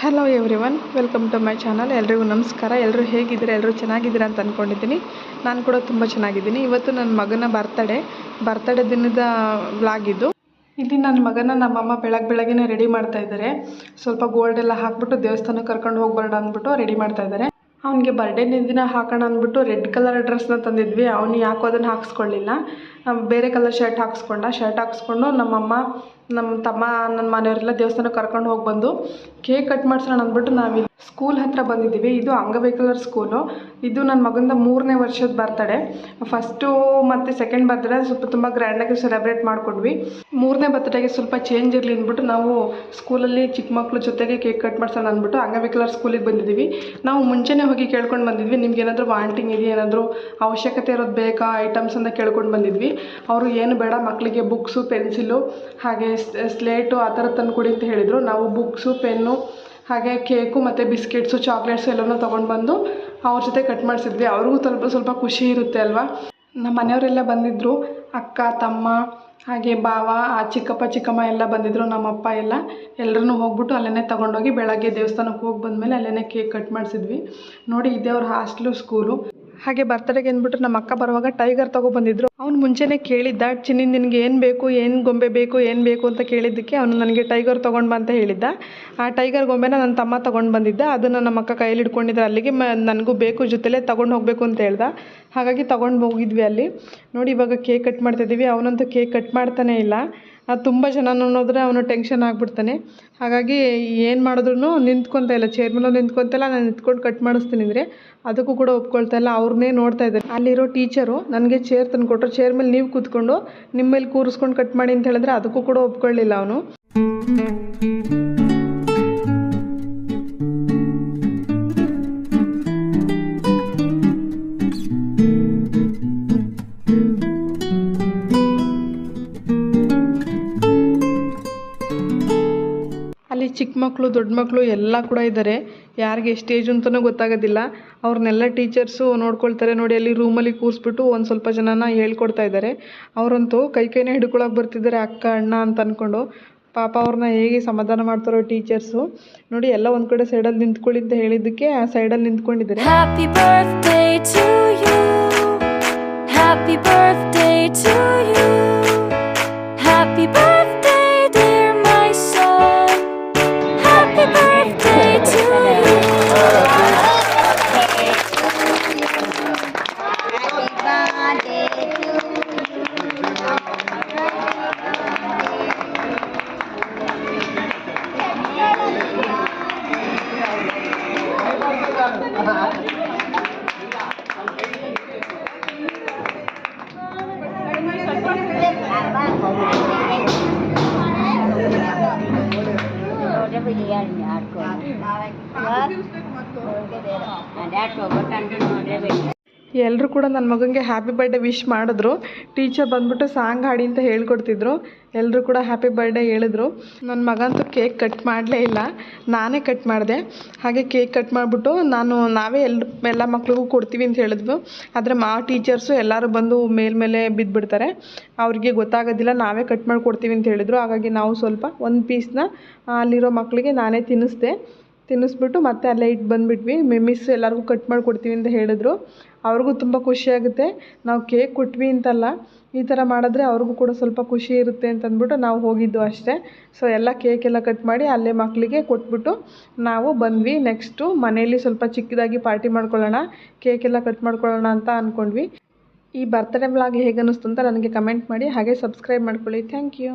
Hello everyone, welcome to my channel. ಎಲ್ರಿಗೂ ನಮಸ್ಕಾರ. ಎಲ್ಲರೂ ಹೇಗಿದ್ದೀರಾ? ಎಲ್ಲರೂ ಚೆನ್ನಾಗಿದ್ದೀರಾ ಅಂತ ಅಂದ್ಕೊಂಡಿದ್ದೀನಿ. ನಾನು ಕೂಡ ತುಂಬ ಚೆನ್ನಾಗಿದ್ದೀನಿ. ಇವತ್ತು ನನ್ನ ಮಗನ ಬರ್ತಡೇ ದಿನದ ವ್ಲಾಗ್ ಇದು. ಇಲ್ಲಿ ನನ್ನ ಮಗನ ನಮ್ಮಮ್ಮ ಬೆಳಗ್ಗೆನೇ ರೆಡಿ ಮಾಡ್ತಾ ಇದ್ದಾರೆ. ಸ್ವಲ್ಪ ಗೋಲ್ಡ್ ಎಲ್ಲ ಹಾಕ್ಬಿಟ್ಟು ದೇವಸ್ಥಾನಕ್ಕೆ ಕರ್ಕೊಂಡು ಹೋಗ್ಬರೋಣ ಅಂದ್ಬಿಟ್ಟು ರೆಡಿ ಮಾಡ್ತಾ ಇದ್ದಾರೆ. ಅವನಿಗೆ ಬರ್ಡೇ ದಿನ ಹಾಕೋಣ ಅಂದ್ಬಿಟ್ಟು ರೆಡ್ ಕಲರ್ ಡ್ರೆಸ್ನ ತಂದಿದ್ವಿ. ಅವನು ಯಾಕೋ ಅದನ್ನು ಹಾಕ್ಸ್ಕೊಳ್ಳಿಲ್ಲ. ಬೇರೆ ಕಲರ್ ಶರ್ಟ್ ಹಾಕ್ಸ್ಕೊಂಡು ನಮ್ಮಮ್ಮ, ನಮ್ಮ ತಮ್ಮ, ನನ್ನ ಮನೆಯವರೆಲ್ಲ ದೇವಸ್ಥಾನಕ್ಕೆ ಕರ್ಕೊಂಡು ಹೋಗಿ ಬಂದು ಕೇಕ್ ಕಟ್ ಮಾಡಿಸೋಣ ಅಂದ್ಬಿಟ್ಟು ನಾವಿಲ್ಲಿ ಸ್ಕೂಲ್ ಹತ್ರ ಬಂದಿದ್ದೀವಿ. ಇದು ಅಂಗವಿಕಲರ ಸ್ಕೂಲು. ಇದು ನನ್ನ ಮಗಂದ 3ನೇ ವರ್ಷದ ಬರ್ತಡೇ. ಫಸ್ಟು ಮತ್ತು ಸೆಕೆಂಡ್ ಬರ್ತಡೇ ಸ್ವಲ್ಪ ತುಂಬ ಗ್ರ್ಯಾಂಡಾಗಿ ಸೆಲೆಬ್ರೇಟ್ ಮಾಡಿಕೊಂಡ್ವಿ. 3ನೇ ಬರ್ತಡೇಗೆ ಸ್ವಲ್ಪ ಚೇಂಜ್ ಇರಲಿ ಅಂದ್ಬಿಟ್ಟು ನಾವು ಸ್ಕೂಲಲ್ಲಿ ಚಿಕ್ಕ ಮಕ್ಕಳ ಜೊತೆಗೆ ಕೇಕ್ ಕಟ್ ಮಾಡಿಸೋಣ ಅಂದ್ಬಿಟ್ಟು ಅಂಗವಿಕಲರ ಸ್ಕೂಲಿಗೆ ಬಂದಿದ್ದೀವಿ. ನಾವು ಮುಂಚೆನೇ ಹೋಗಿ ಕೇಳ್ಕೊಂಡು ಬಂದಿದ್ವಿ, ನಿಮ್ಗೆ ಏನಾದರೂ ವಾಂಟಿಂಗ್ ಇದೆಯಾ, ಏನಾದರೂ ಅವಶ್ಯಕತೆ ಇರೋದು ಬೇಕಾ ಐಟಮ್ಸ್ ಅಂತ ಕೇಳ್ಕೊಂಡು ಬಂದಿದ್ವಿ. ಅವರು ಏನು ಬೇಡ, ಮಕ್ಕಳಿಗೆ ಬುಕ್ಸು, ಪೆನ್ಸಿಲು, ಹಾಗೆ ಸ್ಲೇಟು ಆ ಥರ ತಂದು ಕೊಡಿ ಅಂತ ಹೇಳಿದರು. ನಾವು ಬುಕ್ಸು, ಪೆನ್ನು, ಹಾಗೆ ಕೇಕು ಮತ್ತು ಬಿಸ್ಕೆಟ್ಸು, ಚಾಕ್ಲೇಟ್ಸು ಎಲ್ಲನೂ ತೊಗೊಂಡು ಬಂದು ಅವ್ರ ಜೊತೆ ಕಟ್ ಮಾಡಿಸಿದ್ವಿ. ಅವ್ರಿಗೂ ಸ್ವಲ್ಪ ಖುಷಿ ಇರುತ್ತೆ ಅಲ್ವಾ. ನಮ್ಮ ಮನೆಯವರೆಲ್ಲ ಬಂದಿದ್ದರು, ಅಕ್ಕ, ತಮ್ಮ, ಹಾಗೆ ಭಾವ, ಚಿಕ್ಕಪ್ಪ, ಚಿಕ್ಕಮ್ಮ ಎಲ್ಲ ಬಂದಿದ್ದರು. ನಮ್ಮಪ್ಪ ಎಲ್ಲರೂ ಹೋಗ್ಬಿಟ್ಟು ಅಲ್ಲೇ ತೊಗೊಂಡೋಗಿ ಬೆಳಗ್ಗೆ ದೇವಸ್ಥಾನಕ್ಕೆ ಹೋಗಿ ಬಂದಮೇಲೆ ಅಲ್ಲೇ ಕೇಕ್ ಕಟ್ ಮಾಡಿಸಿದ್ವಿ. ನೋಡಿ, ಇದೇ ಅವ್ರ ಹಾಸ್ಟೆಲು, ಸ್ಕೂಲು. ಹಾಗೆ ಬರ್ತಡೇಗೆ ಅಂದ್ಬಿಟ್ಟು ನಮ್ಮ ಅಕ್ಕ ಬರುವಾಗ ಟೈಗರ್ ತೊಗೊಬಂದಿದ್ರು. ಅವ್ನು ಮುಂಚೆನೇ ಕೇಳಿದ್ದ, ಚಿನ್ನಿ ನಿನಗೆ ಏನು ಬೇಕು, ಏನು ಗೊಂಬೆ ಬೇಕು, ಏನು ಬೇಕು ಅಂತ ಕೇಳಿದ್ದಕ್ಕೆ ಅವನು ನನಗೆ ಟೈಗರ್ ತೊಗೊಂಡು ಬಾ ಅಂತ ಹೇಳಿದ್ದ. ಆ ಟೈಗರ್ ಗೊಂಬೆನ ನನ್ನ ತಮ್ಮ ತೊಗೊಂಡು ಬಂದಿದ್ದ. ಅದನ್ನು ನಮ್ಮ ಅಕ್ಕ ಕೈಯಲ್ಲಿ ಇಟ್ಕೊಂಡಿದ್ದೆ. ಅಲ್ಲಿಗೆ ನನಗೂ ಬೇಕು, ಜೊತೆಲೇ ತೊಗೊಂಡು ಹೋಗಬೇಕು ಅಂತ ಹೇಳ್ದ. ಹಾಗಾಗಿ ತೊಗೊಂಡು ಹೋಗಿದ್ವಿ ಅಲ್ಲಿ. ನೋಡಿ, ಇವಾಗ ಕೇಕ್ ಕಟ್ ಮಾಡ್ತಾಯಿದ್ದೀವಿ. ಅವನಂತೂ ಕೇಕ್ ಕಟ್ ಮಾಡ್ತಾನೇ ಇಲ್ಲ. ತುಂಬ ಜನ ನೋಡಿದ್ರೆ ಅವನು ಟೆನ್ಷನ್ ಆಗಿಬಿಡ್ತಾನೆ. ಹಾಗಾಗಿ ಏನು ಮಾಡಿದ್ರು ನಿಂತ್ಕೊತಾ ಇಲ್ಲ, ಚೇರ್ ಮೇಲೆ ನಿಂತ್ಕೊತಾ ಇಲ್ಲ. ನಾನು ನಿಂತ್ಕೊಂಡು ಕಟ್ ಮಾಡಿಸ್ತೀನಿ ಅಂದರೆ ಅದಕ್ಕೂ ಕೂಡ ಒಪ್ಕೊಳ್ತಾ ಇಲ್ಲ. ಅವ್ರನ್ನೇ ನೋಡ್ತಾ ಇದ್ದಾರೆ. ಅಲ್ಲಿರೋ ಟೀಚರು ನನಗೆ ಚೇರ್ ತಂದು ಕೊಟ್ಟರು. ಚೇರ್ ಮೇಲೆ ನೀವು ಕೂತ್ಕೊಂಡು ನಿಮ್ಮ ಮೇಲೆ ಕೂರಿಸ್ಕೊಂಡು ಕಟ್ ಮಾಡಿ ಅಂತ ಹೇಳಿದ್ರೆ ಅದಕ್ಕೂ ಕೂಡ ಒಪ್ಕೊಳ್ಳಿಲ್ಲ ಅವನು. ಅಲ್ಲಿ ಚಿಕ್ಕ ಮಕ್ಕಳು, ದೊಡ್ಡ ಮಕ್ಕಳು ಎಲ್ಲ ಕೂಡ ಇದ್ದಾರೆ. ಯಾರಿಗೆ ಎಷ್ಟು ಏಜ್ ಅಂತಲೂ ಗೊತ್ತಾಗೋದಿಲ್ಲ. ಅವ್ರನ್ನೆಲ್ಲ ಟೀಚರ್ಸು ನೋಡ್ಕೊಳ್ತಾರೆ. ನೋಡಿ, ಅಲ್ಲಿ ರೂಮಲ್ಲಿ ಕೂರಿಸ್ಬಿಟ್ಟು ಒಂದು ಸ್ವಲ್ಪ ಜನನ ಹೇಳ್ಕೊಡ್ತಾ ಇದ್ದಾರೆ. ಅವರಂತೂ ಕೈನೇ ಹಿಡ್ಕೊಳಕ್ಕೆ ಬರ್ತಿದ್ದಾರೆ, ಅಕ್ಕ, ಅಣ್ಣ ಅಂತ ಅಂದ್ಕೊಂಡು. ಪಾಪ ಅವ್ರನ್ನ ಹೇಗೆ ಸಮಾಧಾನ ಮಾಡ್ತಾರೋ ಟೀಚರ್ಸು. ನೋಡಿ, ಎಲ್ಲ ಒಂದು ಕಡೆ ಸೈಡಲ್ಲಿ ನಿಂತ್ಕೊಳ್ಳಿ ಅಂತ ಹೇಳಿದ್ದಕ್ಕೆ ಆ ಸೈಡಲ್ಲಿ ನಿಂತ್ಕೊಂಡಿದ್ದಾರೆ. Happy birthday to you. Happy birthday to you. Happy birthday dear my son. Happy birthday to you. ಎಲ್ಲರೂ ಕೂಡ ನನ್ನ ಮಗನಿಗೆ ಹ್ಯಾಪಿ ಬರ್ಡೇ ವಿಶ್ ಮಾಡಿದ್ರು. ಟೀಚರ್ ಬಂದ್ಬಿಟ್ಟು ಸಾಂಗ್ ಹಾಡಿ ಅಂತ ಹೇಳ್ಕೊಡ್ತಿದ್ರು. ಎಲ್ಲರೂ ಕೂಡ ಹ್ಯಾಪಿ ಬರ್ಡೇ ಹೇಳಿದ್ರು. ನನ್ನ ಮಗ ಅಂತೂ ಕೇಕ್ ಕಟ್ ಮಾಡಲೇ ಇಲ್ಲ, ನಾನೇ ಕಟ್ ಮಾಡಿದೆ. ಹಾಗೆ ಕೇಕ್ ಕಟ್ ಮಾಡಿಬಿಟ್ಟು ನಾವೇ ಎಲ್ಲ ಮಕ್ಳಿಗೂ ಕೊಡ್ತೀವಿ ಅಂತ ಹೇಳಿದ್ವು. ಆದರೆ ಟೀಚರ್ಸು ಎಲ್ಲರೂ ಬಂದು ಮೇಲ್ಮೇಲೆ ಬಿದ್ದುಬಿಡ್ತಾರೆ, ಅವ್ರಿಗೆ ಗೊತ್ತಾಗೋದಿಲ್ಲ. ನಾವೇ ಕಟ್ ಮಾಡಿ ಕೊಡ್ತೀವಿ ಅಂತ ಹೇಳಿದರು. ಹಾಗಾಗಿ ನಾವು ಸ್ವಲ್ಪ ಒಂದು ಪೀಸ್ನ ಅಲ್ಲಿರೋ ಮಕ್ಕಳಿಗೆ ನಾನೇ ತಿನ್ನಿಸ್ಬಿಟ್ಟು ಮತ್ತೆ ಅಲ್ಲೇ ಇಟ್ಟು ಬಂದುಬಿಟ್ವಿ. ಮಿಸ್ ಎಲ್ಲರಿಗೂ ಕಟ್ ಮಾಡಿ ಕೊಡ್ತೀವಿ ಅಂತ ಹೇಳಿದ್ರು. ಅವ್ರಿಗೂ ತುಂಬ ಖುಷಿಯಾಗುತ್ತೆ. ನಾವು ಕೇಕ್ ಕೊಟ್ವಿ ಅಂತಲ್ಲ, ಈ ಥರ ಮಾಡಿದ್ರೆ ಅವ್ರಿಗೂ ಕೂಡ ಸ್ವಲ್ಪ ಖುಷಿ ಇರುತ್ತೆ ಅಂತಂದ್ಬಿಟ್ಟು ನಾವು ಹೋಗಿದ್ದು ಅಷ್ಟೇ. ಸೊ ಎಲ್ಲ ಕೇಕೆಲ್ಲ ಕಟ್ ಮಾಡಿ ಅಲ್ಲೇ ಮಕ್ಕಳಿಗೆ ಕೊಟ್ಬಿಟ್ಟು ನಾವು ಬಂದ್ವಿ. ನೆಕ್ಸ್ಟು ಮನೆಯಲ್ಲಿ ಸ್ವಲ್ಪ ಚಿಕ್ಕದಾಗಿ ಪಾರ್ಟಿ ಮಾಡ್ಕೊಳ್ಳೋಣ, ಕೇಕೆಲ್ಲ ಕಟ್ ಮಾಡ್ಕೊಳ್ಳೋಣ ಅಂತ ಅಂದ್ಕೊಂಡ್ವಿ. ಈ ಬರ್ತಡೇ ವ್ಲಾಗ್ ಹೇಗೆ ಅನ್ನಿಸ್ತು ಅಂತ ನನಗೆ ಕಮೆಂಟ್ ಮಾಡಿ. ಹಾಗೆ ಸಬ್ಸ್ಕ್ರೈಬ್ ಮಾಡ್ಕೊಳ್ಳಿ. Thank you.